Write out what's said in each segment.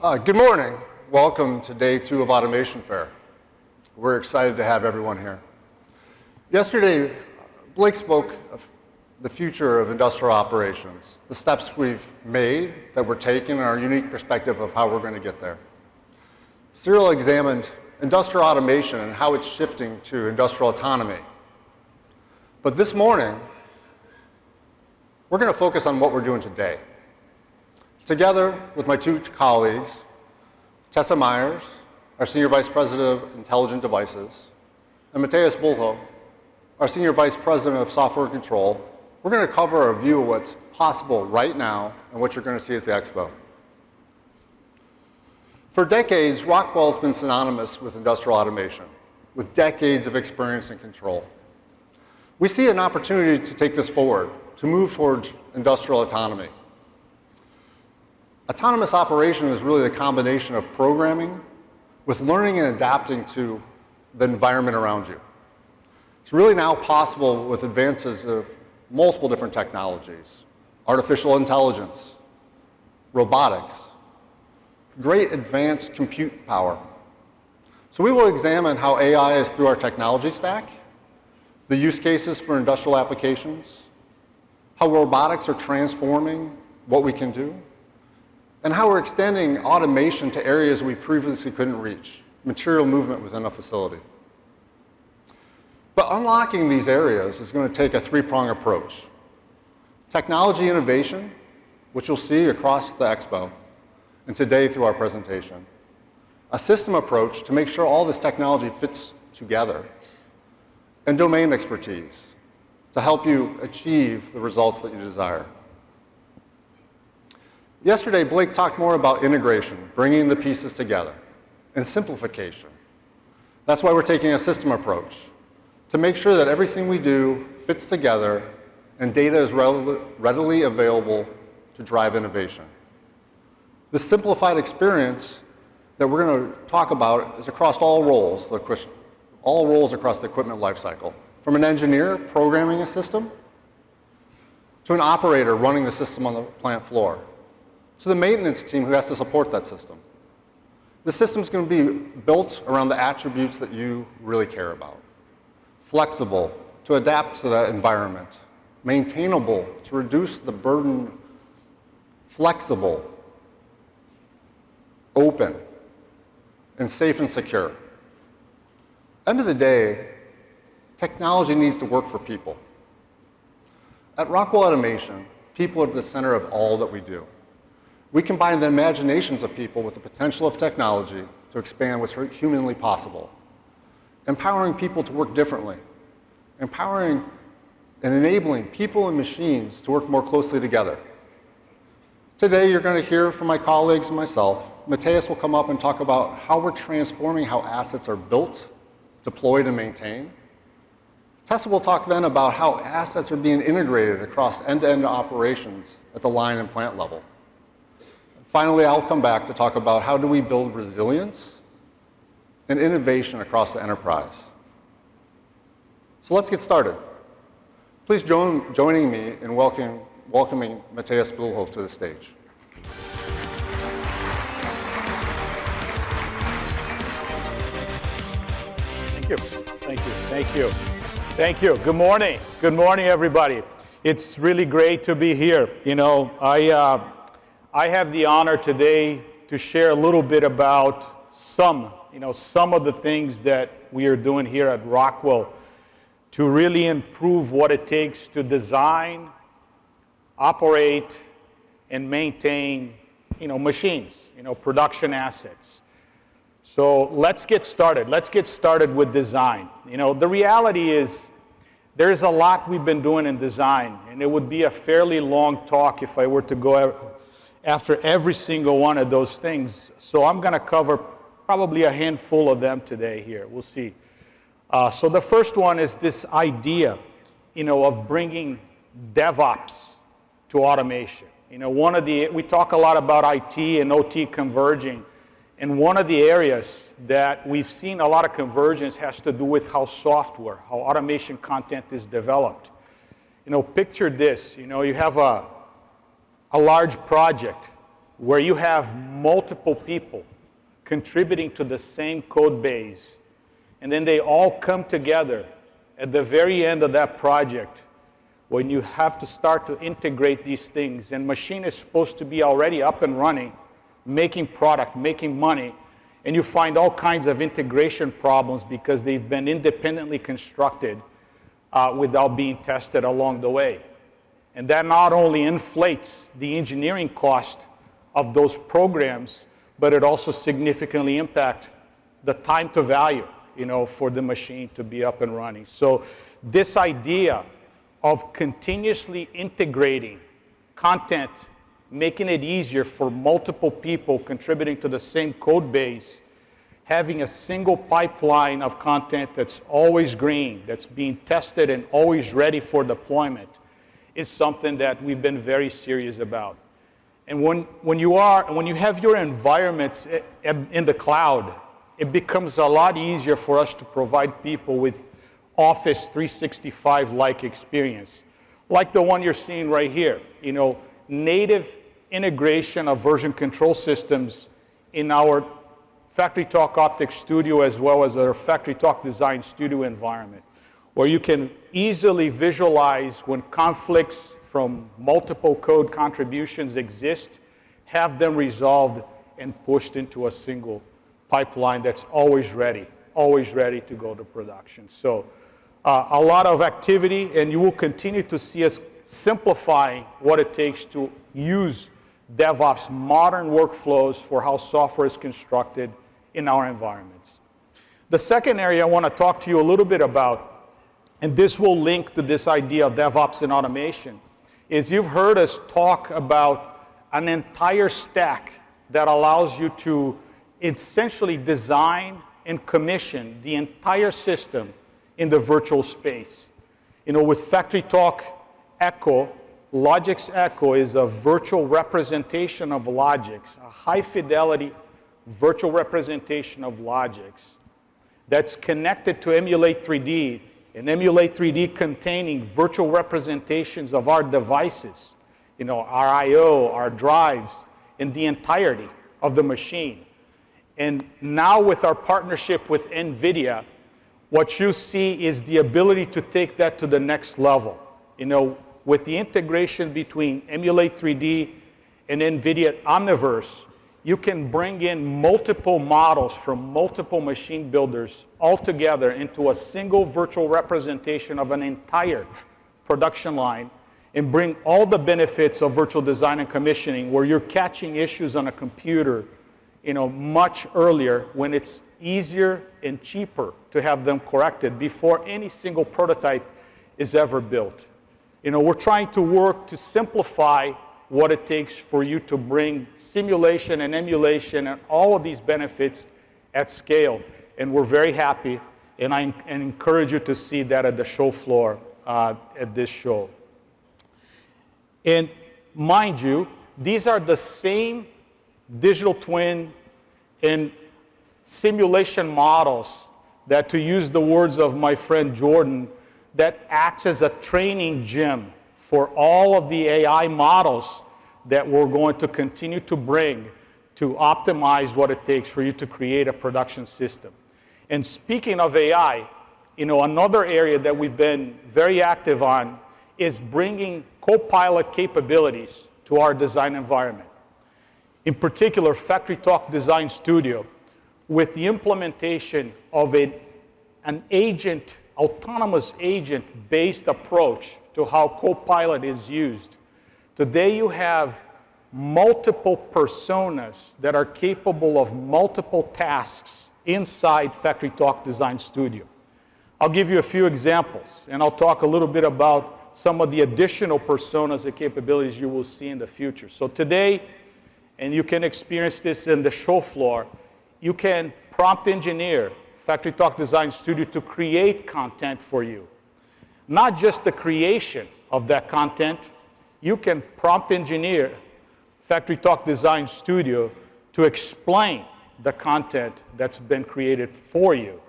Good morning. Welcome to day 2 of Automation Fair. We're excited to have everyone here. Yesterday, Blake spoke of the future of industrial operations, the steps we've made that we're taking, and our unique perspective of how we're going to get there. Cyril examined industrial automation and how it's shifting to industrial autonomy. But this morning, we're going to focus on what we're doing today. Together with my 2 colleagues, Tessa Myers, our Senior Vice President of Intelligent Devices, and Matthias Bulho, our Senior Vice President of Software Control, we're going to cover a view of what's possible right now and what you're going to see at the Expo. For decades, Rockwell has been synonymous with industrial automation, with decades of experience and control. We see an opportunity to take this forward, to move towards industrial autonomy. Autonomous operation is really the combination of programming with learning and adapting to the environment around you. It's really now possible with advances of multiple different technologies, artificial intelligence, robotics, great advanced compute power. So we will examine how AI is through our technology stack, the use cases for industrial applications, how robotics are transforming what we can do, and how we're extending automation to areas we previously couldn't reach, material movement within a facility. But unlocking these areas is going to take a 3-pronged approach. Technology innovation, which you'll see across the Expo, and today through our presentation. A system approach to make sure all this technology fits together. And domain expertise to help you achieve the results that you desire. Yesterday, Blake talked more about integration, bringing the pieces together, and simplification. That's why we're taking a system approach, to make sure that everything we do fits together and data is readily available to drive innovation. The simplified experience that we're going to talk about is across all roles across the equipment lifecycle, from an engineer programming a system to an operator running the system on the plant floor, to the maintenance team who has to support that system. The system's going to be built around the attributes that you really care about. Flexible, to adapt to that environment. Maintainable, to reduce the burden. Flexible, open, and safe and secure. End of the day, technology needs to work for people. At Rockwell Automation, people are at the center of all that we do. We combine the imaginations of people with the potential of technology to expand what's humanly possible. Empowering people to work differently. Empowering and enabling people and machines to work more closely together. Today, you're going to hear from my colleagues and myself. Matthias will come up and talk about how we're transforming how assets are built, deployed, and maintained. Tessa will talk then about how assets are being integrated across end-to-end operations at the line and plant level. Finally, I'll come back to talk about how do we build resilience and innovation across the enterprise. So let's get started. Please joining me in welcoming Matthias Bulho to the stage. Thank you. Thank you. Thank you. Thank you. Good morning. Good morning, everybody. It's really great to be here. You know, I have the honor today to share a little bit about some of the things that we are doing here at Rockwell to really improve what it takes to design, operate, and maintain, machines, production assets. So let's get started. Let's get started with design. The reality is there's a lot we've been doing in design, and it would be a fairly long talk if I were to go after every single one of those things. So I'm going to cover probably a handful of them today here. We'll see. So the first one is this idea, of bringing DevOps to automation. We talk a lot about IT and OT converging, and one of the areas that we've seen a lot of convergence has to do with how automation content is developed. Picture this, you have a large project where you have multiple people contributing to the same code base, and then they all come together at the very end of that project when you have to start to integrate these things, and machine is supposed to be already up and running, making product, making money, and you find all kinds of integration problems because they've been independently constructed without being tested along the way. And that not only inflates the engineering cost of those programs, but it also significantly impacts the time to value, for the machine to be up and running. So this idea of continuously integrating content, making it easier for multiple people contributing to the same code base, having a single pipeline of content that's always green, that's being tested and always ready for deployment, is something that we've been very serious about. And when you have your environments in the cloud, it becomes a lot easier for us to provide people with Office 365-like experience, like the one you're seeing right here. Native integration of version control systems in our FactoryTalk Optics Studio as well as our FactoryTalk Design Studio environment, where you can easily visualize when conflicts from multiple code contributions exist, have them resolved and pushed into a single pipeline that's always ready to go to production. So a lot of activity, and you will continue to see us simplifying what it takes to use DevOps modern workflows for how software is constructed in our environments. The second area I want to talk to you a little bit about, and this will link to this idea of DevOps and automation, is you've heard us talk about an entire stack that allows you to essentially design and commission the entire system in the virtual space. With FactoryTalk Echo, Logix Echo is a virtual representation of Logix, a high-fidelity virtual representation of Logix that's connected to Emulate 3D, and Emulate 3D containing virtual representations of our devices, our I/O, our drives, and the entirety of the machine. And now with our partnership with NVIDIA, what you see is the ability to take that to the next level. With the integration between Emulate 3D and NVIDIA Omniverse, you can bring in multiple models from multiple machine builders all together into a single virtual representation of an entire production line and bring all the benefits of virtual design and commissioning, where you're catching issues on a computer much earlier, when it's easier and cheaper to have them corrected before any single prototype is ever built. We're trying to work to simplify what it takes for you to bring simulation and emulation and all of these benefits at scale. And we're very happy, and I encourage you to see that at the show floor at this show. And mind you, these are the same digital twin and simulation models that, to use the words of my friend Jordan, that acts as a training gym for all of the AI models that we're going to continue to bring to optimize what it takes for you to create a production system. And speaking of AI, another area that we've been very active on is bringing co-pilot capabilities to our design environment. In particular, FactoryTalk Design Studio, with the implementation of an agent, autonomous agent-based approach to how Copilot is used. Today you have multiple personas that are capable of multiple tasks inside FactoryTalk Design Studio. I'll give you a few examples, and I'll talk a little bit about some of the additional personas and capabilities you will see in the future. So today, and you can experience this in the show floor, you can prompt engineer FactoryTalk Design Studio to create content for you. Not just the creation of that content, you can prompt engineer FactoryTalk Design Studio to explain the content that's been created for you.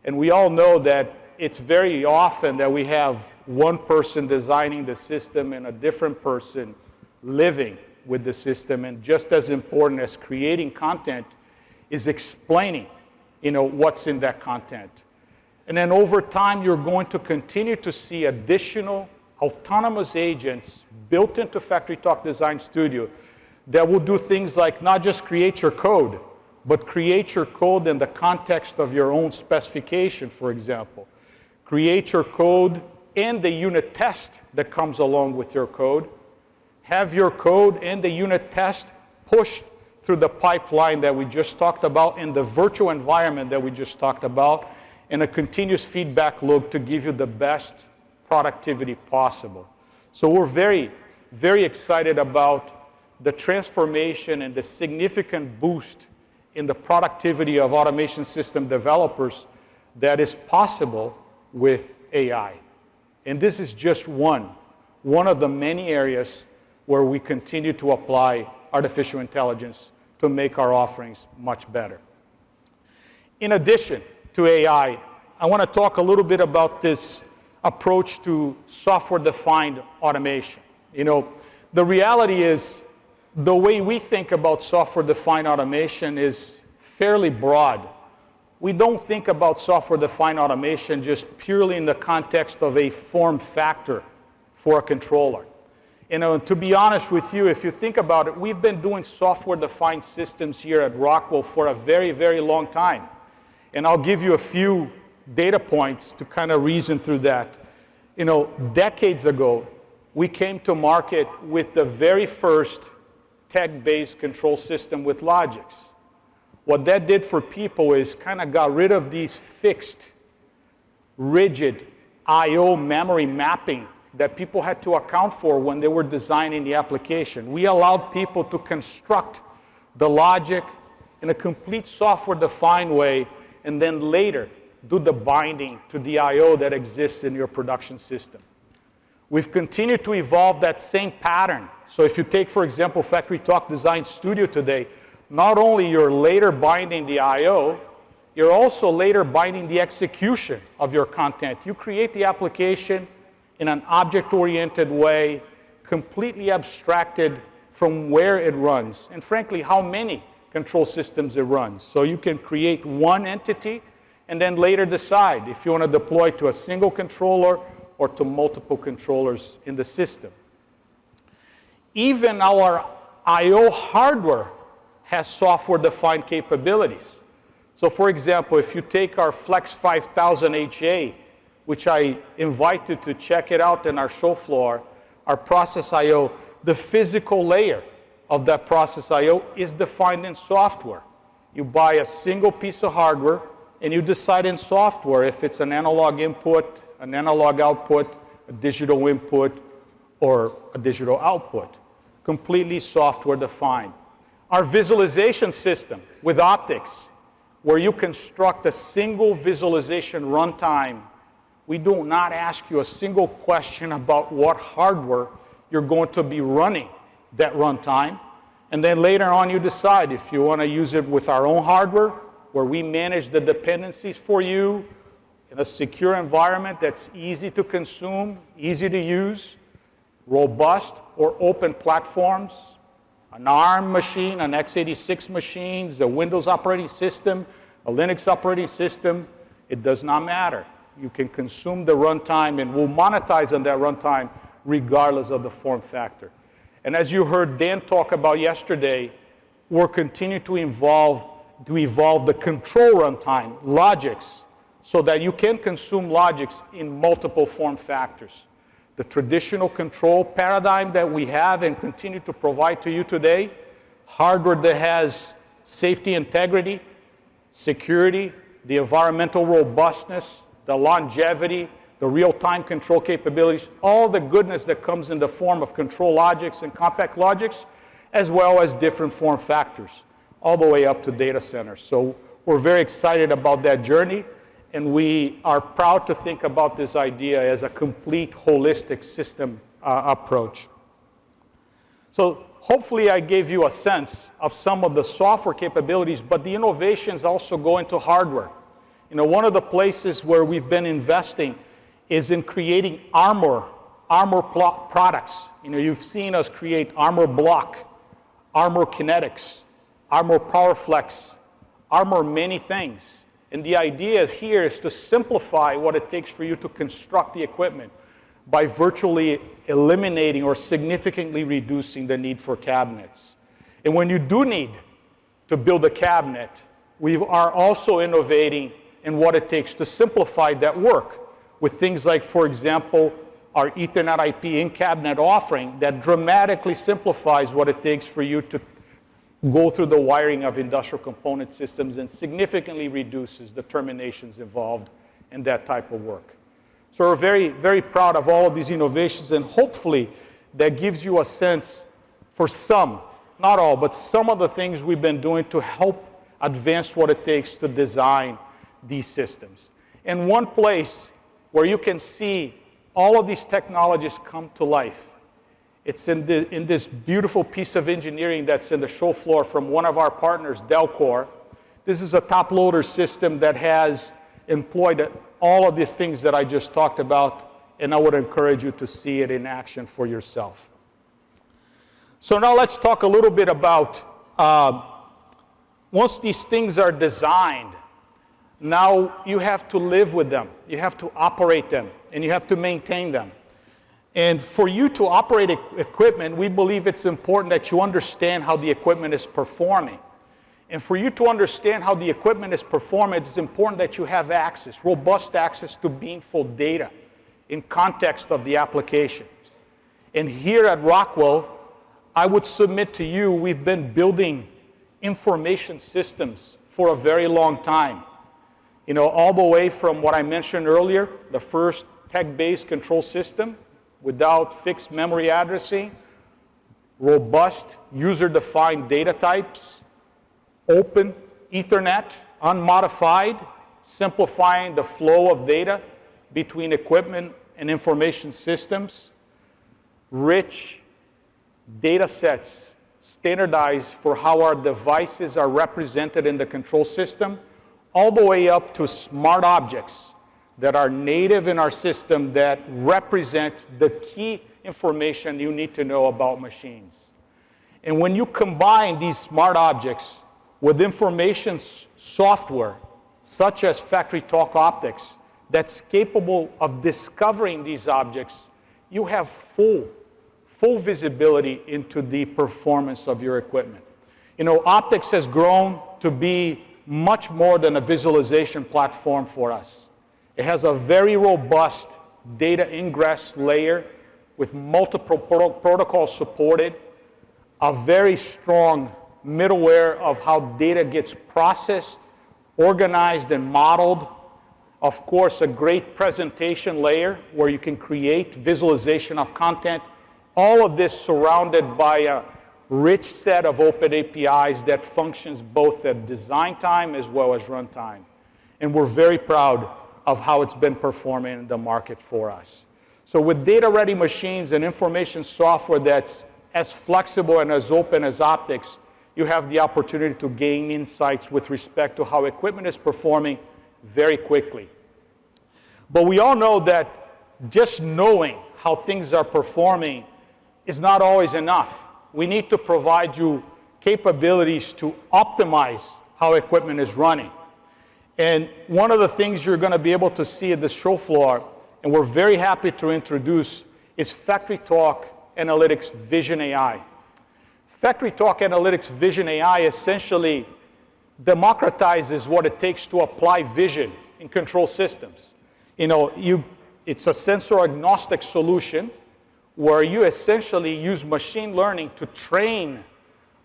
And we all know that it's very often that we have one person designing the system and a different person living with the system. And just as important as creating content is explaining, what's in that content. And then over time, you're going to continue to see additional autonomous agents built into FactoryTalk Design Studio that will do things like not just create your code, but create your code in the context of your own specification, for example. Create your code and the unit test that comes along with your code. Have your code and the unit test pushed through the pipeline that we just talked about in the virtual environment that we just talked about, and a continuous feedback loop to give you the best productivity possible. So we're very, very excited about the transformation and the significant boost in the productivity of automation system developers that is possible with AI. And this is just one of the many areas where we continue to apply artificial intelligence to make our offerings much better. In addition to AI, I want to talk a little bit about this approach to software-defined automation. The reality is the way we think about software-defined automation is fairly broad. We don't think about software-defined automation just purely in the context of a form factor for a controller. To be honest with you, if you think about it, we've been doing software-defined systems here at Rockwell for a very, very long time. And I'll give you a few data points to kind of reason through that. Decades ago, we came to market with the very first tech-based control system with Logix. What that did for people is kind of got rid of these fixed, rigid I/O memory mapping that people had to account for when they were designing the application. We allowed people to construct the logic in a complete software-defined way, and then later do the binding to the I/O that exists in your production system. We've continued to evolve that same pattern. So if you take, for example, FactoryTalk Design Studio today, not only you're later binding the I/O, you're also later binding the execution of your content. You create the application in an object-oriented way, completely abstracted from where it runs, and frankly, how many control systems it runs. So you can create one entity and then later decide if you want to deploy to a single controller or to multiple controllers in the system. Even our I/O hardware has software-defined capabilities. So for example, if you take our Flex 5000 HA, which I invite you to check it out in our show floor, our process I/O, the physical layer of that process I/O is defined in software. You buy a single piece of hardware, and you decide in software if it's an analog input, an analog output, a digital input, or a digital output. Completely software-defined. Our visualization system with optics, where you construct a single visualization runtime. We do not ask you a single question about what hardware you're going to be running that runtime. And then later on, you decide if you want to use it with our own hardware, where we manage the dependencies for you in a secure environment that's easy to consume, easy to use, robust or open platforms, an ARM machine, an x86 machine, a Windows operating system, a Linux operating system. It does not matter. You can consume the runtime, and we'll monetize on that runtime regardless of the form factor. And as you heard Dan talk about yesterday, we're continuing to evolve the control runtime, Logix, so that you can consume Logix in multiple form factors. The traditional control paradigm that we have and continue to provide to you today, hardware that has safety integrity, security, the environmental robustness, the longevity, the real-time control capabilities, all the goodness that comes in the form of control logics and compact logics, as well as different form factors, all the way up to data centers. So we're very excited about that journey, and we are proud to think about this idea as a complete holistic system approach. So hopefully I gave you a sense of some of the software capabilities, but the innovations also go into hardware. One of the places where we've been investing is in creating armor products. You've seen us create armor block Armor Kinetics, Armor PowerFlex, Armor many things. And the idea here is to simplify what it takes for you to construct the equipment by virtually eliminating or significantly reducing the need for cabinets. And when you do need to build a cabinet, we are also innovating in what it takes to simplify that work with things like, for example, our Ethernet IP in-cabinet offering that dramatically simplifies what it takes for you to go through the wiring of industrial component systems and significantly reduces the terminations involved in that type of work. So we're very, very proud of all of these innovations, and hopefully that gives you a sense for some, not all, but some of the things we've been doing to help advance what it takes to design these systems. And one place where you can see all of these technologies come to life, it's in this beautiful piece of engineering that's in the show floor from one of our partners, Delcor. This is a top loader system that has employed all of these things that I just talked about, and I would encourage you to see it in action for yourself. So now let's talk a little bit about once these things are designed, now you have to live with them, you have to operate them, and you have to maintain them. And for you to operate equipment, we believe it's important that you understand how the equipment is performing. And for you to understand how the equipment is performing, it's important that you have access, robust access to meaningful data in context of the application. And here at Rockwell, I would submit to you, we've been building information systems for a very long time. You know, all the way from what I mentioned earlier, the first tech-based control system without fixed memory addressing, robust user-defined data types, open Ethernet, unmodified, simplifying the flow of data between equipment and information systems, rich data sets standardized for how our devices are represented in the control system, all the way up to smart objects that are native in our system that represent the key information you need to know about machines. And when you combine these smart objects with information software, such as FactoryTalk Optics, that's capable of discovering these objects, you have full visibility into the performance of your equipment. You know, optics has grown to be much more than a visualization platform for us. It has a very robust data ingress layer with multiple protocols supported, a very strong middleware of how data gets processed, organized, and modeled. Of course, a great presentation layer where you can create visualization of content. All of this surrounded by a rich set of open APIs that functions both at design time as well as runtime. And we're very proud of how it's been performing in the market for us. So with data-ready machines and information software that's as flexible and as open as optics, you have the opportunity to gain insights with respect to how equipment is performing very quickly. But we all know that just knowing how things are performing is not always enough. We need to provide you capabilities to optimize how equipment is running. And one of the things you're going to be able to see at the show floor, and we're very happy to introduce, is FactoryTalk Analytics Vision AI. FactoryTalk Analytics Vision AI essentially democratizes what it takes to apply vision in control systems. You know, it's a sensor-agnostic solution where you essentially use machine learning to train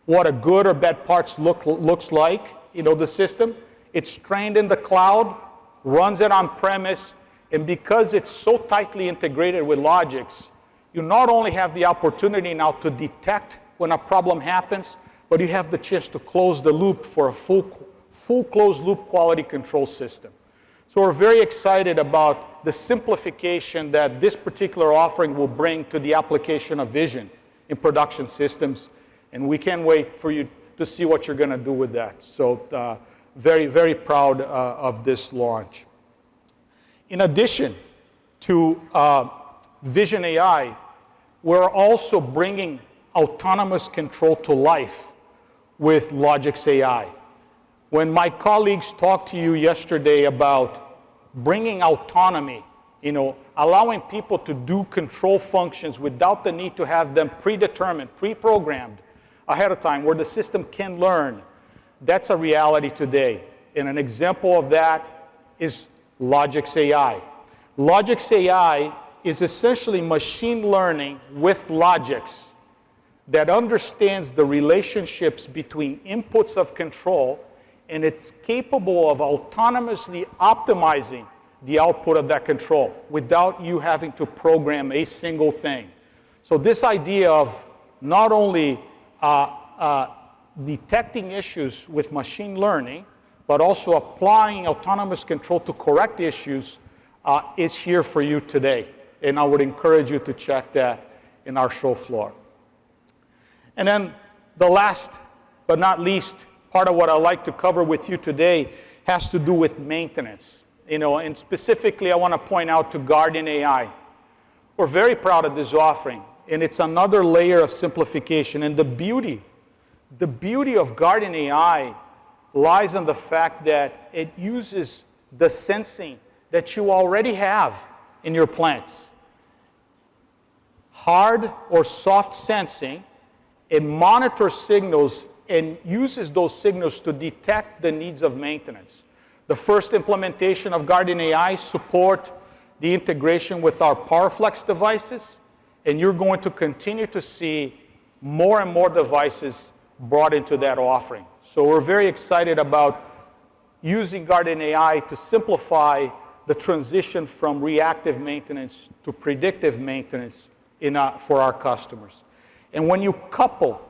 what a good or bad parts looks like, you know, the system. It's trained in the cloud, runs it on premise, and because it's so tightly integrated with Logix, you not only have the opportunity now to detect when a problem happens, but you have the chance to close the loop for a full closed loop quality control system. So we're very excited about the simplification that this particular offering will bring to the application of vision in production systems, and we can't wait for you to see what you're going to do with that. So very, very proud of this launch. In addition to Vision AI, we're also bringing autonomous control to life with Logix AI. When my colleagues talked to you yesterday about bringing autonomy, allowing people to do control functions without the need to have them predetermined, pre-programmed ahead of time, where the system can learn, that's a reality today. And an example of that is Logix AI. Logix AI is essentially machine learning with Logix that understands the relationships between inputs of control, and it's capable of autonomously optimizing the output of that control without you having to program a single thing. So this idea of not only detecting issues with machine learning, but also applying autonomous control to correct issues is here for you today. And I would encourage you to check that in our show floor. And then the last but not least part of what I'd like to cover with you today has to do with maintenance. And specifically, I want to point out to Guardian AI. We're very proud of this offering, and it's another layer of simplification. And the beauty of Guardian AI lies in the fact that it uses the sensing that you already have in your plants. Hard or soft sensing. It monitors signals and uses those signals to detect the needs of maintenance. The first implementation of Guardian AI support the integration with our PowerFlex devices, and you're going to continue to see more and more devices brought into that offering. So we're very excited about using Guardian AI to simplify the transition from reactive maintenance to predictive maintenance for our customers. And when you couple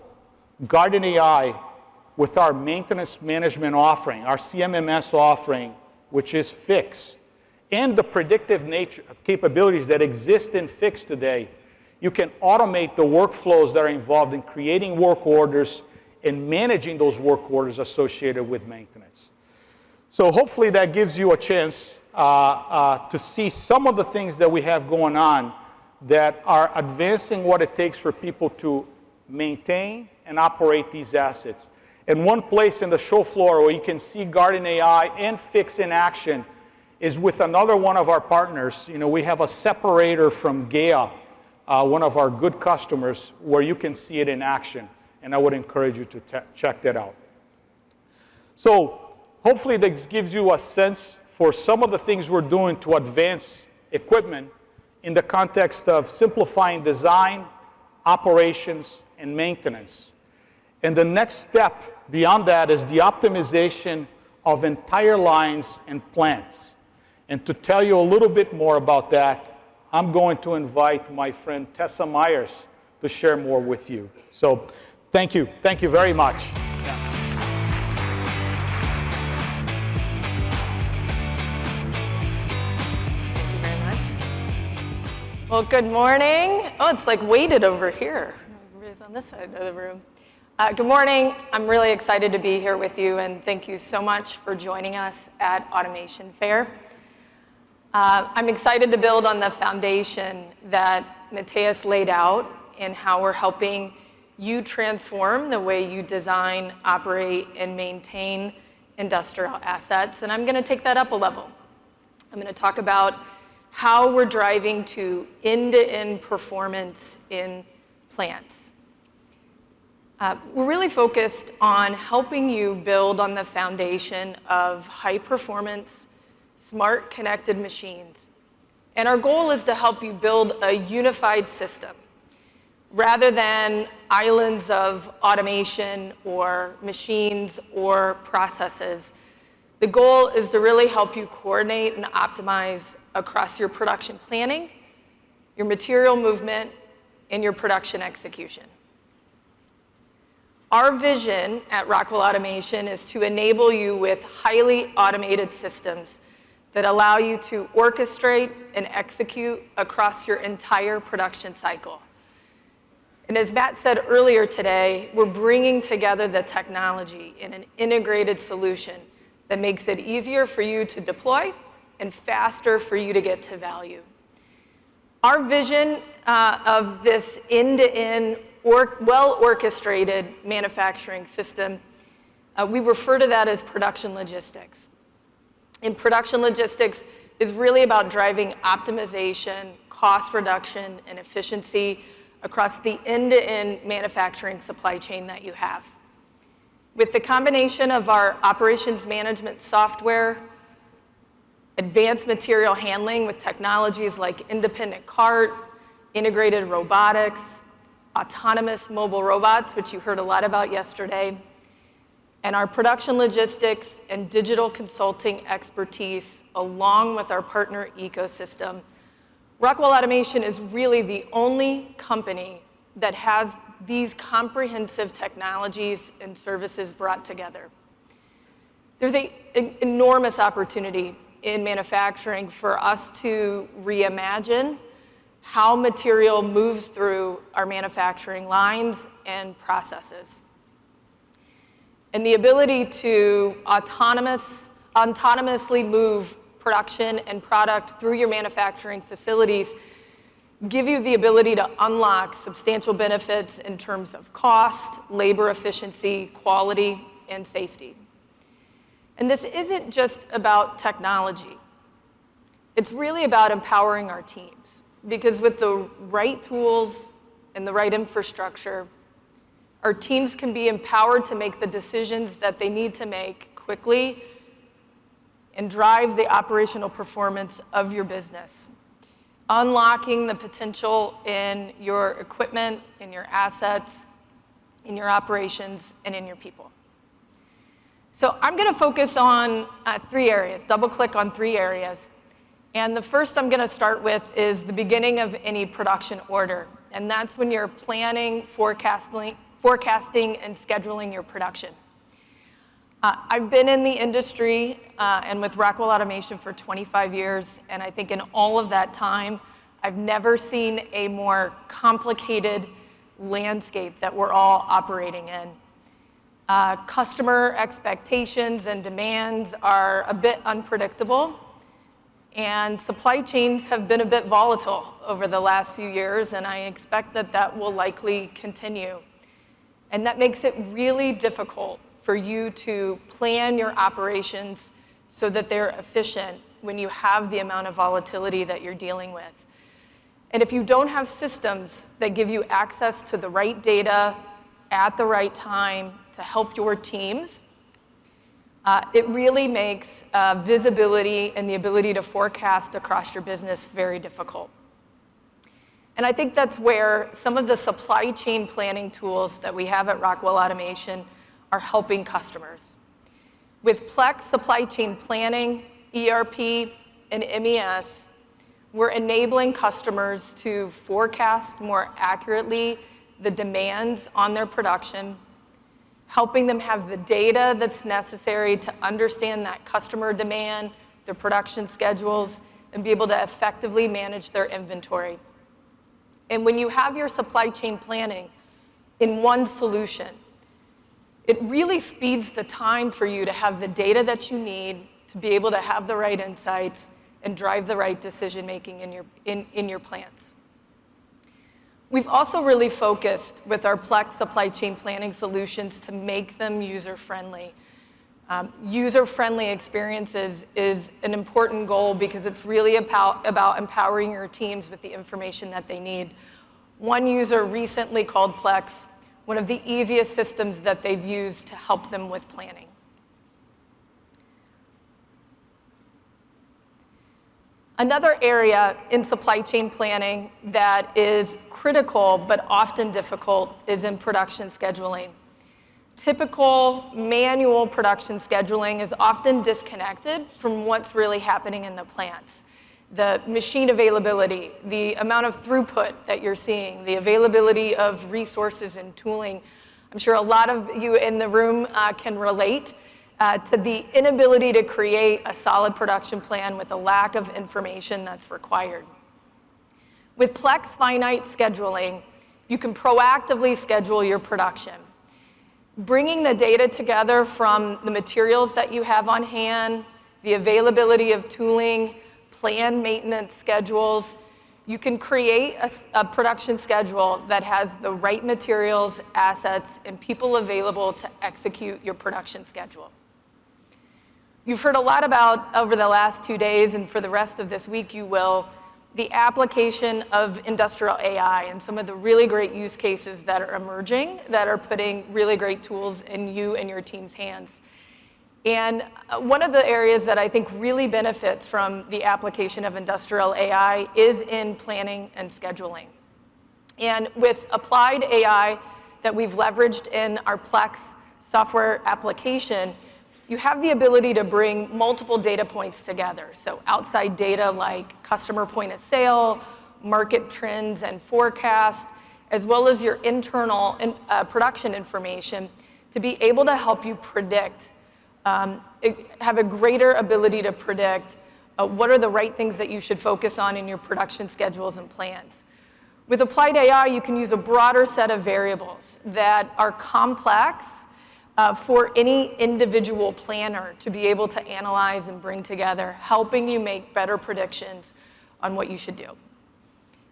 Guardian AI with our maintenance management offering, our CMMS offering, which is Fix, and the predictive nature capabilities that exist in Fix today, you can automate the workflows that are involved in creating work orders and managing those work orders associated with maintenance. So hopefully that gives you a chance to see some of the things that we have going on that are advancing what it takes for people to maintain and operate these assets. And one place in the show floor where you can see Guardian AI and Fix in action is with another one of our partners. We have a separator from GEA, one of our good customers, where you can see it in action. And I would encourage you to check that out. So hopefully this gives you a sense for some of the things we're doing to advance equipment in the context of simplifying design, operations, and maintenance. And the next step beyond that is the optimization of entire lines and plants. And to tell you a little bit more about that, I'm going to invite my friend Tessa Myers to share more with you. So thank you. Thank you very much. Well, good morning. Oh, it's like weighted over here. Everybody's on this side of the room. Good morning. I'm really excited to be here with you, and thank you so much for joining us at Automation Fair. I'm excited to build on the foundation that Matthias laid out in how we're helping you transform the way you design, operate, and maintain industrial assets, and I'm going to take that up a level. I'm going to talk about how we're driving to end-to-end performance in plants. We're really focused on helping you build on the foundation of high-performance, smart connected machines. And our goal is to help you build a unified system rather than islands of automation or machines or processes. The goal is to really help you coordinate and optimize across your production planning, your material movement, and your production execution. Our vision at Rockwell Automation is to enable you with highly automated systems that allow you to orchestrate and execute across your entire production cycle. And as Matt said earlier today, we're bringing together the technology in an integrated solution that makes it easier for you to deploy and faster for you to get to value. Our vision of this end-to-end well-orchestrated manufacturing system. We refer to that as production logistics. And production logistics is really about driving optimization, cost reduction, and efficiency across the end-to-end manufacturing supply chain that you have. With the combination of our operations management software, advanced material handling with technologies like independent cart, integrated robotics, autonomous mobile robots, which you heard a lot about yesterday, and our production logistics and digital consulting expertise, along with our partner ecosystem, Rockwell Automation is really the only company that has these comprehensive technologies and services brought together. There's an enormous opportunity in manufacturing for us to reimagine how material moves through our manufacturing lines and processes. And the ability to autonomously move production and product through your manufacturing facilities give you the ability to unlock substantial benefits in terms of cost, labor efficiency, quality, and safety. And this isn't just about technology. It's really about empowering our teams, because with the right tools and the right infrastructure, our teams can be empowered to make the decisions that they need to make quickly and drive the operational performance of your business, unlocking the potential in your equipment, in your assets, in your operations, and in your people. So I'm going to focus on 3 areas, double-click on 3 areas. And the first I'm going to start with is the beginning of any production order. And that's when you're planning, forecasting, and scheduling your production. I've been in the industry and with Rockwell Automation for 25 years, and I think in all of that time, I've never seen a more complicated landscape that we're all operating in. Customer expectations and demands are a bit unpredictable, and supply chains have been a bit volatile over the last few years, and I expect that that will likely continue. And that makes it really difficult for you to plan your operations so that they're efficient when you have the amount of volatility that you're dealing with. And if you don't have systems that give you access to the right data at the right time to help your teams, it really makes visibility and the ability to forecast across your business very difficult. And I think that's where some of the supply chain planning tools that we have at Rockwell Automation are helping customers. With Plex Supply Chain Planning, ERP, and MES, we're enabling customers to forecast more accurately the demands on their production, helping them have the data that's necessary to understand that customer demand, their production schedules, and be able to effectively manage their inventory. And when you have your supply chain planning in one solution, it really speeds the time for you to have the data that you need to be able to have the right insights and drive the right decision making in your plants. We've also really focused with our Plex supply chain planning solutions to make them user-friendly. User-friendly experiences is an important goal because it's really about empowering your teams with the information that they need. One user recently called Plex one of the easiest systems that they've used to help them with planning. Another area in supply chain planning that is critical but often difficult is in production scheduling. Typical manual production scheduling is often disconnected from what's really happening in the plants. The machine availability, the amount of throughput that you're seeing, the availability of resources and tooling. I'm sure a lot of you in the room can relate to the inability to create a solid production plan with a lack of information that's required. With Plex Finite Scheduling, you can proactively schedule your production. Bringing the data together from the materials that you have on hand, the availability of tooling, planned maintenance schedules, you can create a production schedule that has the right materials, assets, and people available to execute your production schedule. You've heard a lot about, over the last 2 days, and for the rest of this week you will, the application of industrial AI and some of the really great use cases that are emerging that are putting really great tools in you and your team's hands. And one of the areas that I think really benefits from the application of industrial AI is in planning and scheduling. And with applied AI that we've leveraged in our Plex software application, you have the ability to bring multiple data points together. So outside data like customer point of sale, market trends and forecast, as well as your internal production information to be able to help you predict, have a greater ability to predict what are the right things that you should focus on in your production schedules and plans. With applied AI, you can use a broader set of variables that are complex for any individual planner to be able to analyze and bring together, helping you make better predictions on what you should do.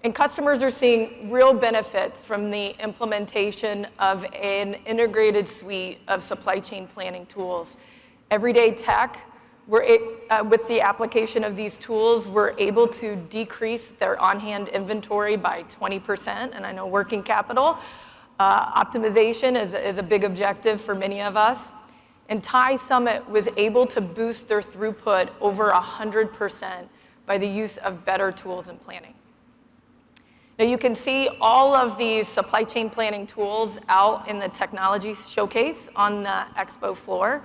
And customers are seeing real benefits from the implementation of an integrated suite of supply chain planning tools. Everyday tech, with the application of these tools, we're able to decrease their on-hand inventory by 20%, and I know working capital optimization is a big objective for many of us. And Thai Summit was able to boost their throughput over 100% by the use of better tools and planning. Now you can see all of these supply chain planning tools out in the technology showcase on the expo floor.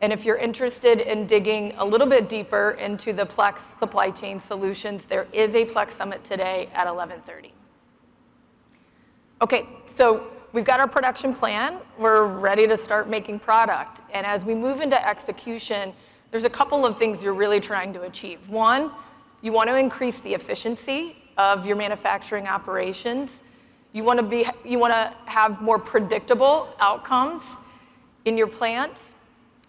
And if you're interested in digging a little bit deeper into the Plex supply chain solutions, there is a Plex Summit today at 11:30. Okay, so we've got our production plan. We're ready to start making product. And as we move into execution, there's a couple of things you're really trying to achieve. One, you want to increase the efficiency of your manufacturing operations. You want to have more predictable outcomes in your plants,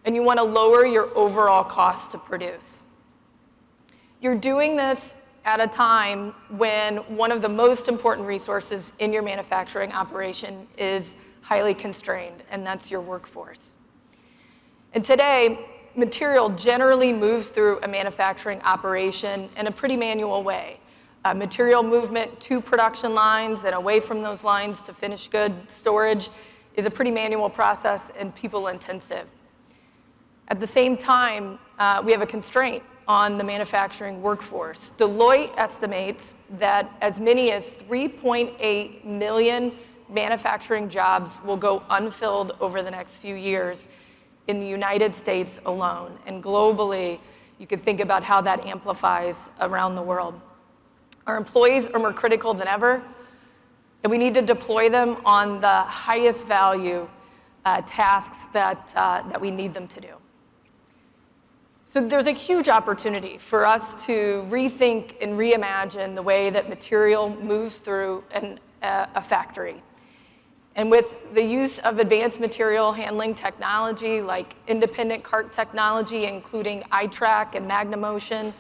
and you want to lower your overall cost to produce. You're doing this at a time when one of the most important resources in your manufacturing operation is highly constrained, and that's your workforce. And today, material generally moves through a manufacturing operation in a pretty manual way. Material movement to production lines and away from those lines to finished good storage is a pretty manual process and people intensive. At the same time, we have a constraint on the manufacturing workforce. Deloitte estimates that as many as 3.8 million manufacturing jobs will go unfilled over the next few years in the United States alone. And globally, you could think about how that amplifies around the world. Our employees are more critical than ever, and we need to deploy them on the highest value tasks that we need them to do. So there's a huge opportunity for us to rethink and reimagine the way that material moves through a factory. And with the use of advanced material handling technology like independent cart technology, including iTrack and MagnaMotion,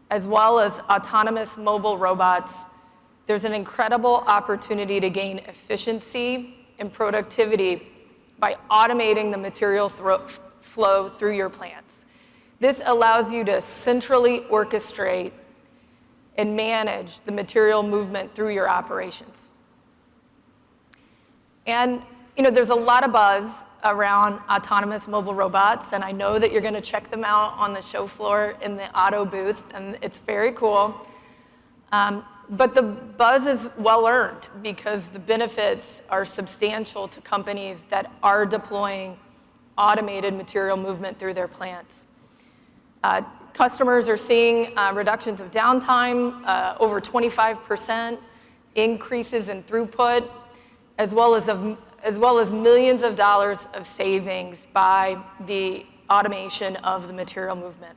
as well as autonomous mobile robots, there's an incredible opportunity to gain efficiency and productivity by automating the material flow through your plants. This allows you to centrally orchestrate and manage the material movement through your operations. And there's a lot of buzz around autonomous mobile robots, and I know that you're going to check them out on the show floor in the auto booth, and it's very cool. But the buzz is well earned because the benefits are substantial to companies that are deploying automated material movement through their plants. Customers are seeing reductions of downtime, over 25%, increases in throughput, as well as millions of dollars of savings by the automation of the material movement.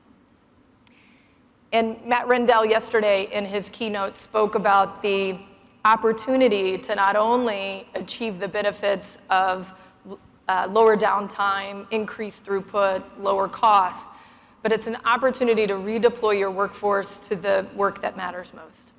And Matt Rendell yesterday in his keynote spoke about the opportunity to not only achieve the benefits of lower downtime, increased throughput, lower costs, but it's an opportunity to redeploy your workforce to the work that matters most.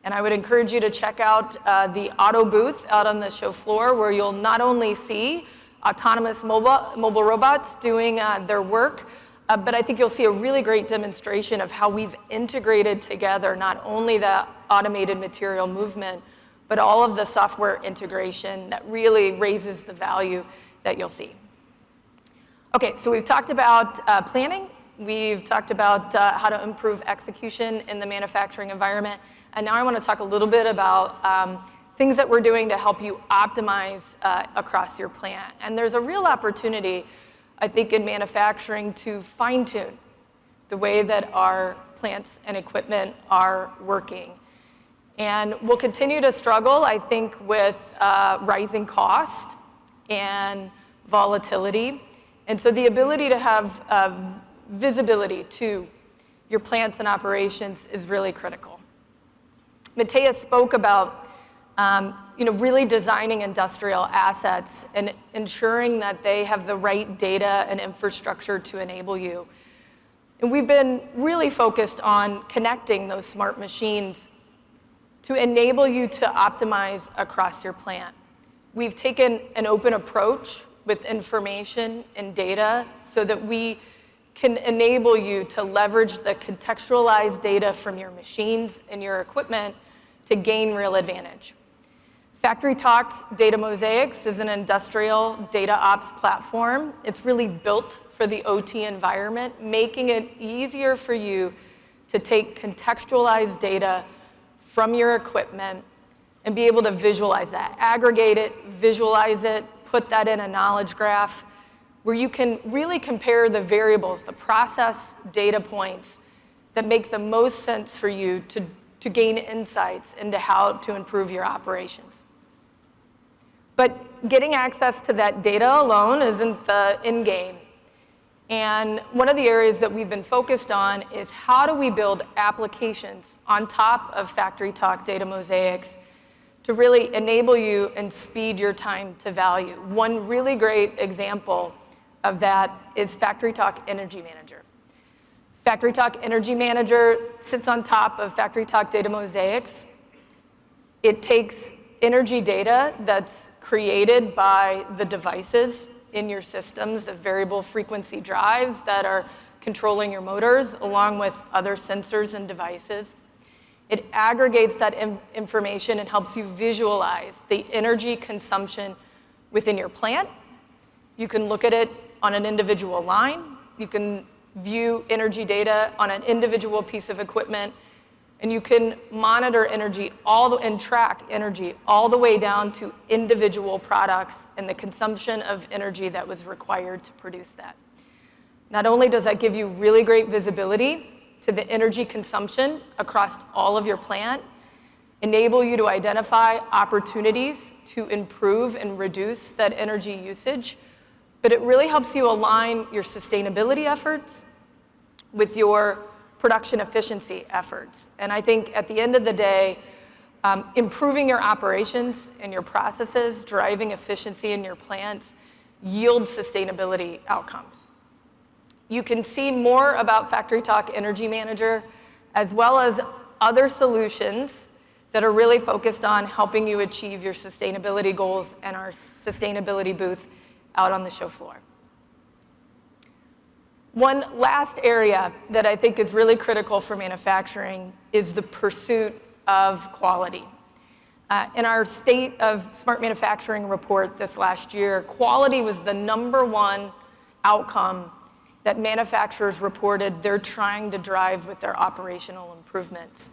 And I would encourage you to check out the auto booth out on the show floor, where you'll not only see autonomous mobile robots doing their work, but I think you'll see a really great demonstration of how we've integrated together not only the automated material movement, but all of the software integration that really raises the value that you'll see. Okay, so we've talked about planning. We've talked about how to improve execution in the manufacturing environment. And now I want to talk a little bit about things that we're doing to help you optimize across your plant. And there's a real opportunity, I think, in manufacturing to fine-tune the way that our plants and equipment are working. And we'll continue to struggle, I think, with rising cost and volatility. And so the ability to have visibility to your plants and operations is really critical. Matthias spoke about really designing industrial assets and ensuring that they have the right data and infrastructure to enable you. And we've been really focused on connecting those smart machines to enable you to optimize across your plant. We've taken an open approach with information and data so that we can enable you to leverage the contextualized data from your machines and your equipment to gain real advantage. FactoryTalk Data Mosaics is an industrial data ops platform. It's really built for the OT environment, making it easier for you to take contextualized data from your equipment and be able to visualize that, aggregate it, visualize it, put that in a knowledge graph where you can really compare the variables, the process data points that make the most sense for you to gain insights into how to improve your operations. But getting access to that data alone isn't the end game. And one of the areas that we've been focused on is how do we build applications on top of FactoryTalk Data Mosaics to really enable you and speed your time to value. One really great example of that is FactoryTalk Energy Manager. FactoryTalk Energy Manager sits on top of FactoryTalk Data Mosaics. It takes energy data that's created by the devices in your systems, the variable frequency drives that are controlling your motors, along with other sensors and devices. It aggregates that information and helps you visualize the energy consumption within your plant. You can look at it on an individual line. You can view energy data on an individual piece of equipment, and you can monitor energy and track energy all the way down to individual products and the consumption of energy that was required to produce that. Not only does that give you really great visibility to the energy consumption across all of your plant, enable you to identify opportunities to improve and reduce that energy usage, but it really helps you align your sustainability efforts with your production efficiency efforts. And I think at the end of the day, improving your operations and your processes, driving efficiency in your plants, yield sustainability outcomes. You can see more about FactoryTalk Energy Manager, as well as other solutions that are really focused on helping you achieve your sustainability goals and our sustainability booth out on the show floor. One last area that I think is really critical for manufacturing is the pursuit of quality. In our State of Smart Manufacturing report this last year, quality was the #1 outcome that manufacturers reported they're trying to drive with their operational improvements.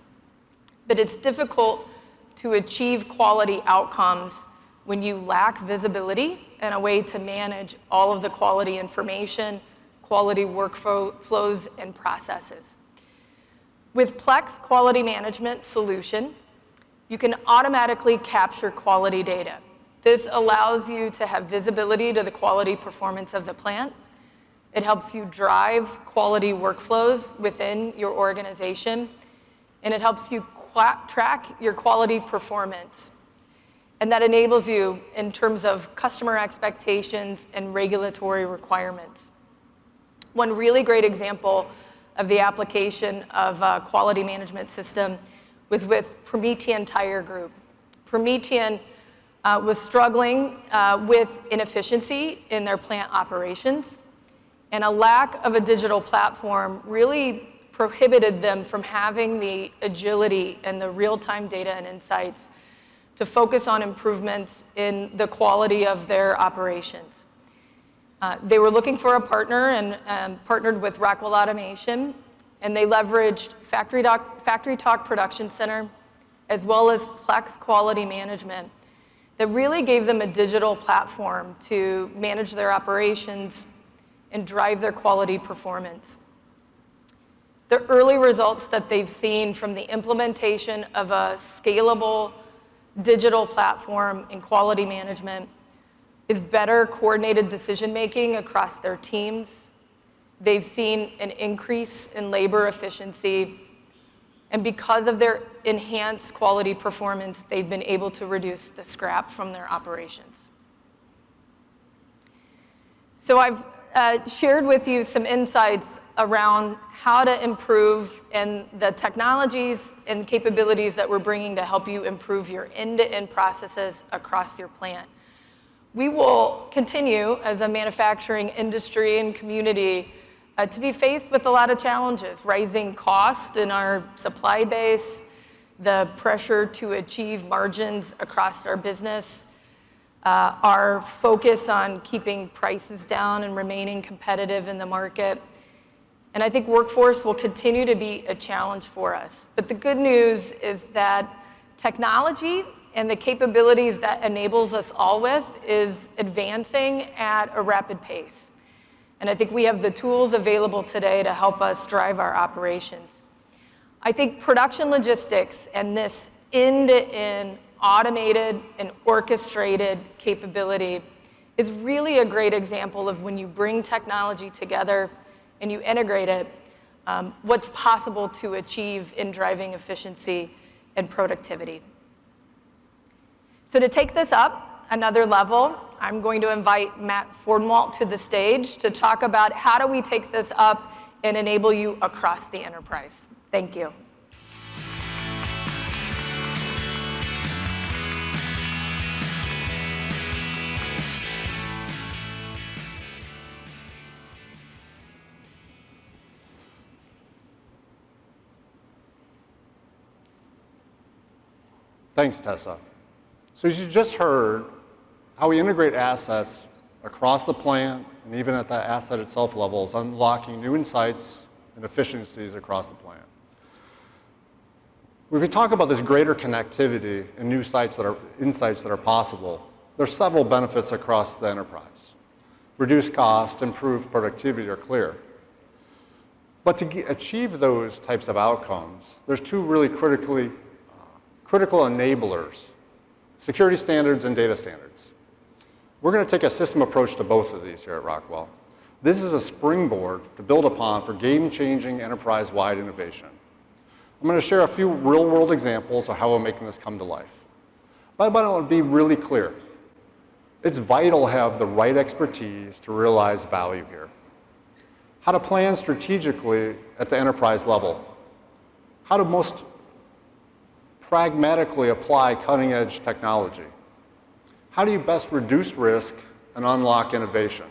But it's difficult to achieve quality outcomes when you lack visibility and a way to manage all of the quality information, quality workflows, and processes. With Plex Quality Management Solution, you can automatically capture quality data. This allows you to have visibility to the quality performance of the plant. It helps you drive quality workflows within your organization, and it helps you track your quality performance. And that enables you in terms of customer expectations and regulatory requirements. One really great example of the application of a quality management system was with Promethean Tire Group. Promethean was struggling with inefficiency in their plant operations, and a lack of a digital platform really prohibited them from having the agility and the real-time data and insights to focus on improvements in the quality of their operations. They were looking for a partner and partnered with Rockwell Automation, and they leveraged Factory Talk Production Center as well as Plex Quality Management that really gave them a digital platform to manage their operations and drive their quality performance. The early results that they've seen from the implementation of a scalable digital platform in quality management is better coordinated decision-making across their teams. They've seen an increase in labor efficiency, and because of their enhanced quality performance, they've been able to reduce the scrap from their operations. So I've shared with you some insights around how to improve and the technologies and capabilities that we're bringing to help you improve your end-to-end processes across your plant. We will continue as a manufacturing industry and community to be faced with a lot of challenges, rising cost in our supply base, the pressure to achieve margins across our business, our focus on keeping prices down and remaining competitive in the market. And I think workforce will continue to be a challenge for us. But the good news is that technology and the capabilities that enables us all with is advancing at a rapid pace. And I think we have the tools available today to help us drive our operations. I think production logistics and this end-to-end automated and orchestrated capability is really a great example of when you bring technology together and you integrate it, what's possible to achieve in driving efficiency and productivity. So to take this up another level, I'm going to invite Matt Fordenwalt to the stage to talk about how do we take this up and enable you across the enterprise. Thank you. Thanks, Tessa. So as you just heard, how we integrate assets across the plant and even at the asset itself level is unlocking new insights and efficiencies across the plant. When we talk about this greater connectivity and new insights that are possible, there's several benefits across the enterprise. Reduce cost, improve productivity are clear. But to achieve those types of outcomes, there's two really critical enablers: security standards and data standards. We're going to take a system approach to both of these here at Rockwell. This is a springboard to build upon for game-changing enterprise-wide innovation. I'm going to share a few real-world examples of how we're making this come to life. But I want to be really clear. It's vital to have the right expertise to realize value here. How to plan strategically at the enterprise level. How to most pragmatically apply cutting-edge technology. How do you best reduce risk and unlock innovation?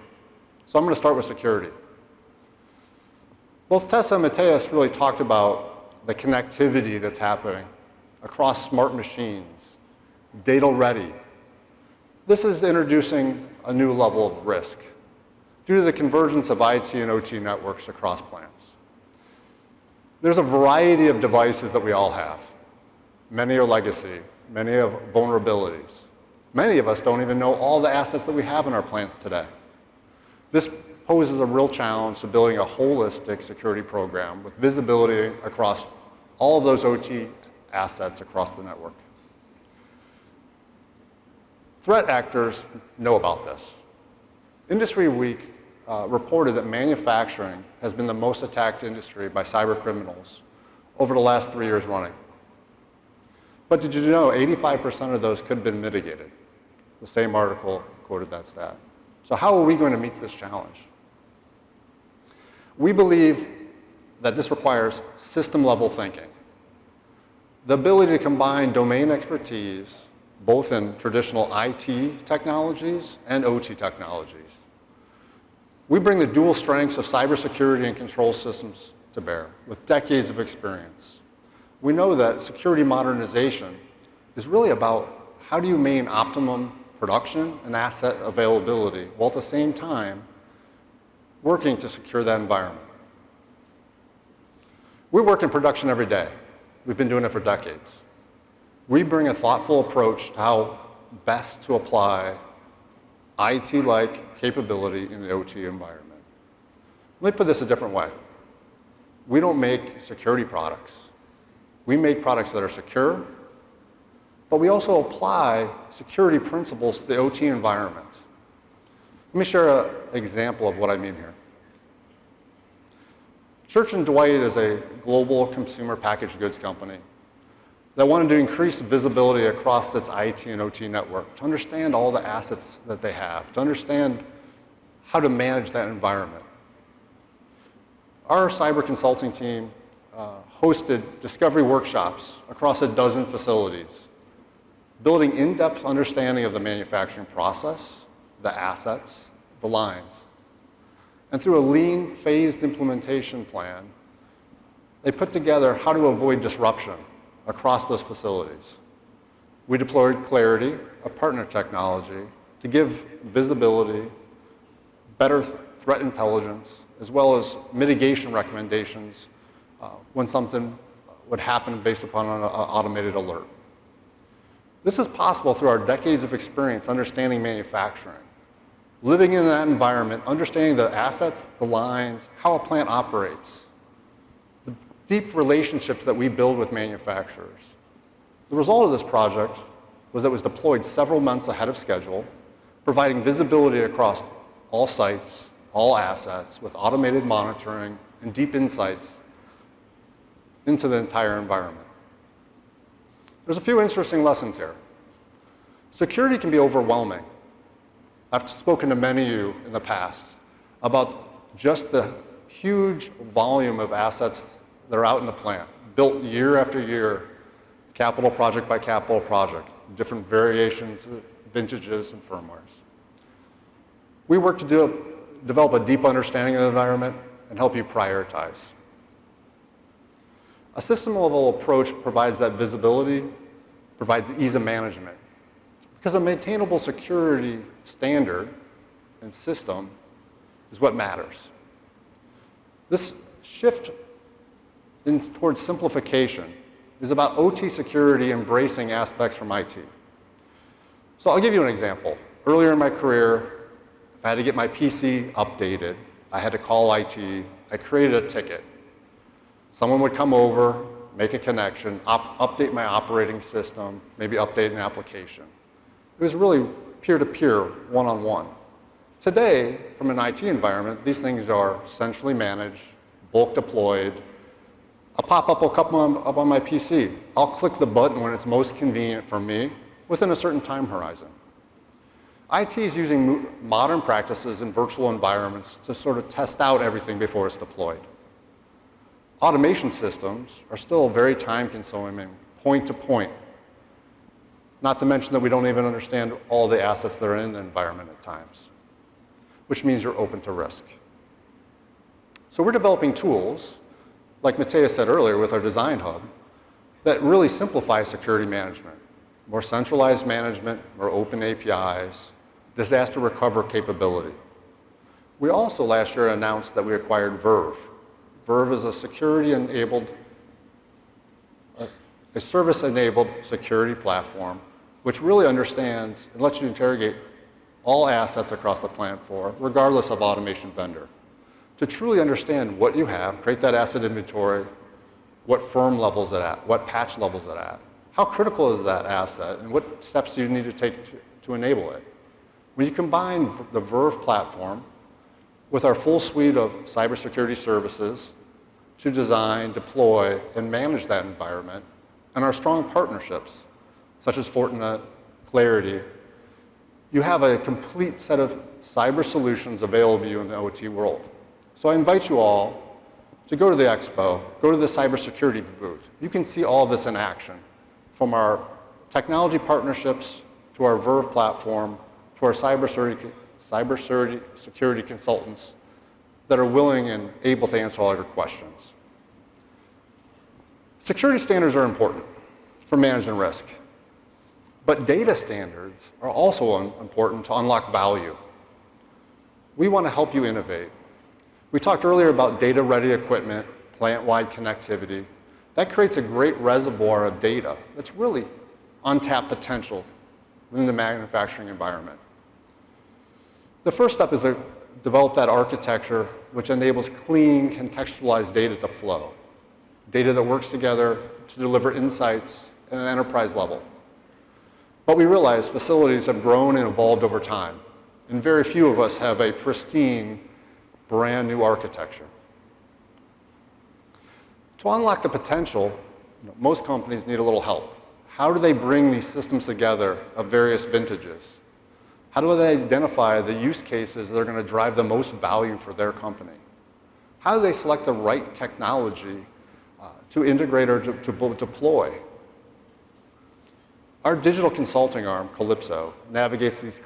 So I'm going to start with security. Both Tessa and Matthias really talked about the connectivity that's happening across smart machines, data ready. This is introducing a new level of risk due to the convergence of IT and OT networks across plants. There's a variety of devices that we all have. Many are legacy, many have vulnerabilities. Many of us don't even know all the assets that we have in our plants today. This poses a real challenge to building a holistic security program with visibility across all of those OT assets across the network. Threat actors know about this. Industry Week reported that manufacturing has been the most attacked industry by cyber criminals over the last 3 years running. But did you know 85% of those could have been mitigated? The same article quoted that stat. So how are we going to meet this challenge? We believe that this requires system-level thinking. the ability to combine domain expertise, both in traditional IT technologies and OT technologies. We bring the dual strengths of cybersecurity and control systems to bear with decades of experience. We know that security modernization is really about how do you maintain optimum production and asset availability while at the same time working to secure that environment. We work in production every day. We've been doing it for decades. We bring a thoughtful approach to how best to apply IT-like capability in the OT environment. Let me put this a different way. We don't make security products. We make products that are secure, but we also apply security principles to the OT environment. Let me share an example of what I mean here. Church & Dwight is a global consumer packaged goods company that wanted to increase visibility across its IT and OT network, to understand all the assets that they have, to understand how to manage that environment. Our cyber consulting team hosted discovery workshops across a dozen facilities, building in-depth understanding of the manufacturing process, the assets, the lines. And through a lean, phased implementation plan, they put together how to avoid disruption across those facilities. We deployed Clarity, a partner technology, to give visibility, better threat intelligence, as well as mitigation recommendations when something would happen based upon an automated alert. This is possible through our decades of experience understanding manufacturing, living in that environment, understanding the assets, the lines, how a plant operates, the deep relationships that we build with manufacturers. The result of this project was that it was deployed several months ahead of schedule, providing visibility across all sites, all assets, with automated monitoring and deep insights into the entire environment. There's a few interesting lessons here. Security can be overwhelming. I've spoken to many of you in the past about just the huge volume of assets that are out in the plant, built year after year, capital project by capital project, different variations, vintages, and firmwares. We work to develop a deep understanding of the environment and help you prioritize. A system-level approach provides that visibility, provides ease of management. Because a maintainable security standard and system is what matters. This shift towards simplification is about OT security embracing aspects from IT. So I'll give you an example. Earlier in my career, if I had to get my PC updated, I had to call IT. I created a ticket. Someone would come over, make a connection, update my operating system, maybe update an application. It was really peer-to-peer, one-on-one. Today, from an IT environment, these things are centrally managed, bulk deployed. A pop-up will come up on my PC. I'll click the button when it's most convenient for me within a certain time horizon. IT is using modern practices in virtual environments to sort of test out everything before it's deployed. Automation systems are still very time-consuming, point-to-point. Not to mention that we don't even understand all the assets that are in the environment at times, which means you're open to risk. So we're developing tools, like Matthias said earlier with our Design Hub, that really simplify security management. More centralized management, more open APIs, disaster recovery capability. We also last year announced that we acquired Verve. Verve is a service-enabled security platform which really understands and lets you interrogate all assets across the plant floor, regardless of automation vendor, to truly understand what you have, create that asset inventory, what firm level is it at, what patch level is it at, how critical is that asset, and what steps do you need to take to enable it. When you combine the Verve platform with our full suite of cybersecurity services to design, deploy, and manage that environment, and our strong partnerships, such as Fortinet, Clarity, you have a complete set of cyber solutions available to you in the OT world. So I invite you all to go to the expo, go to the cybersecurity booth. You can see all of this in action, from our technology partnerships to our Verve platform to our cybersecurity consultants that are willing and able to answer all your questions. Security standards are important for managing risk, but data standards are also important to unlock value. We want to help you innovate. We talked earlier about data-ready equipment, plant-wide connectivity. That creates a great reservoir of data that's really untapped potential within the manufacturing environment. The first step is to develop that architecture which enables clean, contextualized data to flow, data that works together to deliver insights at an enterprise level. But we realize facilities have grown and evolved over time, and very few of us have a pristine, brand new architecture. To unlock the potential, most companies need a little help. How do they bring these systems together of various vintages? How do they identify the use cases that are going to drive the most value for their company? How do they select the right technology to integrate or to deploy? Our digital consulting arm, Calypso, navigates these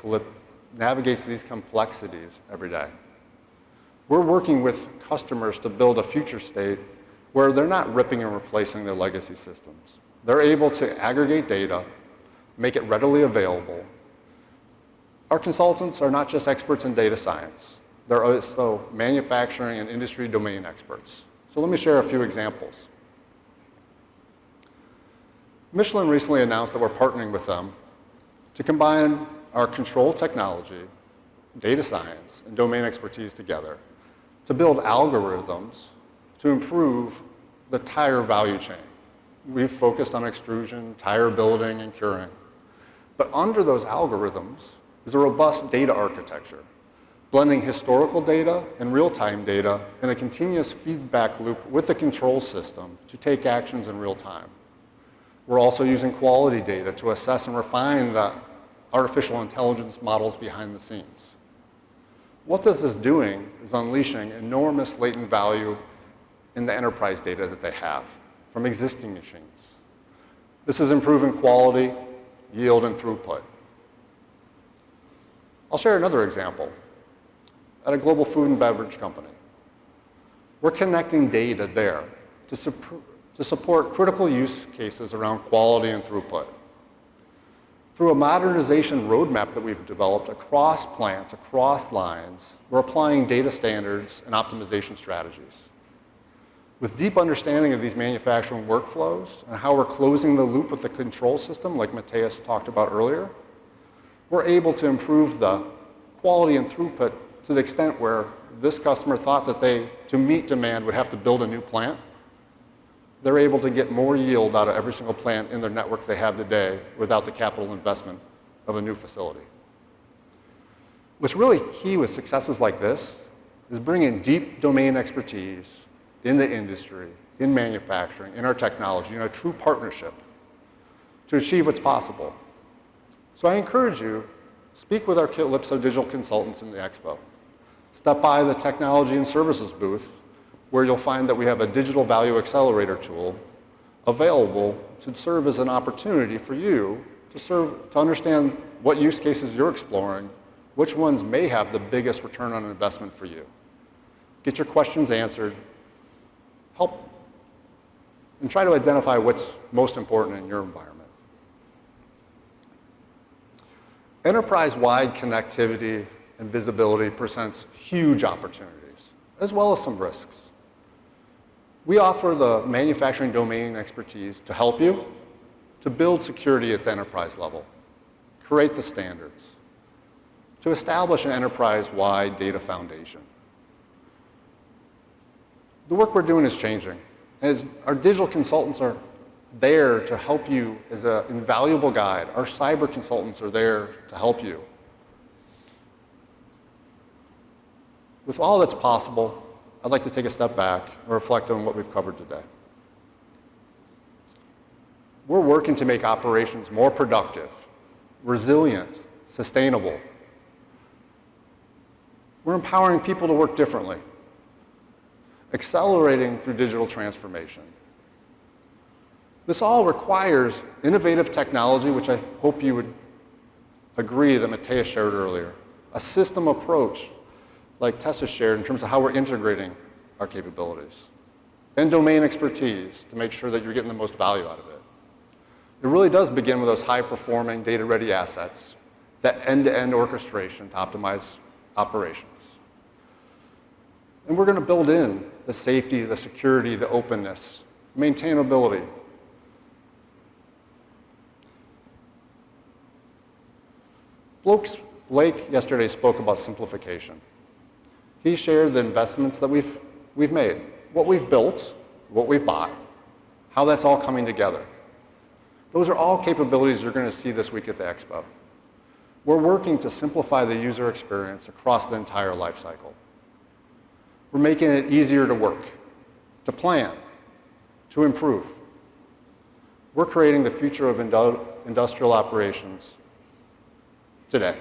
complexities every day. We're working with customers to build a future state where they're not ripping and replacing their legacy systems. They're able to aggregate data, make it readily available. Our consultants are not just experts in data science. They're also manufacturing and industry domain experts. So let me share a few examples. Michelin recently announced that we're partnering with them to combine our control technology, data science, and domain expertise together to build algorithms to improve the tire value chain. We've focused on extrusion, tire building, and curing. But under those algorithms is a robust data architecture, blending historical data and real-time data in a continuous feedback loop with the control system to take actions in real time. We're also using quality data to assess and refine the artificial intelligence models behind the scenes. What this is doing is unleashing enormous latent value in the enterprise data that they have from existing machines. This is improving quality, yield, and throughput. I'll share another example. At a global food and beverage company, we're connecting data there to support critical use cases around quality and throughput. Through a modernization roadmap that we've developed across plants, across lines, we're applying data standards and optimization strategies. With deep understanding of these manufacturing workflows and how we're closing the loop with the control system, like Matthias talked about earlier, we're able to improve the quality and throughput to the extent where this customer thought that they, to meet demand, would have to build a new plant. They're able to get more yield out of every single plant in their network they have today without the capital investment of a new facility. What's really key with successes like this is bringing deep domain expertise in the industry, in manufacturing, in our technology, in a true partnership to achieve what's possible. So I encourage you, speak with our Calypso digital consultants in the expo. Step by the technology and services booth, where you'll find that we have a digital value accelerator tool available to serve as an opportunity for you to understand what use cases you're exploring, which ones may have the biggest return on investment for you. Get your questions answered, help, and try to identify what's most important in your environment. Enterprise-wide connectivity and visibility presents huge opportunities, as well as some risks. We offer the manufacturing domain expertise to help you to build security at the enterprise level, create the standards, to establish an enterprise-wide data foundation. The work we're doing is changing. As our digital consultants are there to help you as an invaluable guide. Our cyber consultants are there to help you. With all that's possible, I'd like to take a step back and reflect on what we've covered today. We're working to make operations more productive, resilient, sustainable. We're empowering people to work differently. accelerating through digital transformation. This all requires innovative technology, which I hope you would agree that Matthias shared earlier, a system approach like Tessa shared in terms of how we're integrating our capabilities, and domain expertise to make sure that you're getting the most value out of it. It really does begin with those high-performing, data-ready assets, that end-to-end orchestration to optimize operations. And we're going to build in the safety, the security, the openness, maintainability. Blake yesterday spoke about simplification. He shared the investments that we've made, what we've built, what we've bought, how that's all coming together. Those are all capabilities you're going to see this week at the Expo. We're working to simplify the user experience across the entire life cycle. We're making it easier to work, to plan, to improve. We're creating the future of industrial operations today.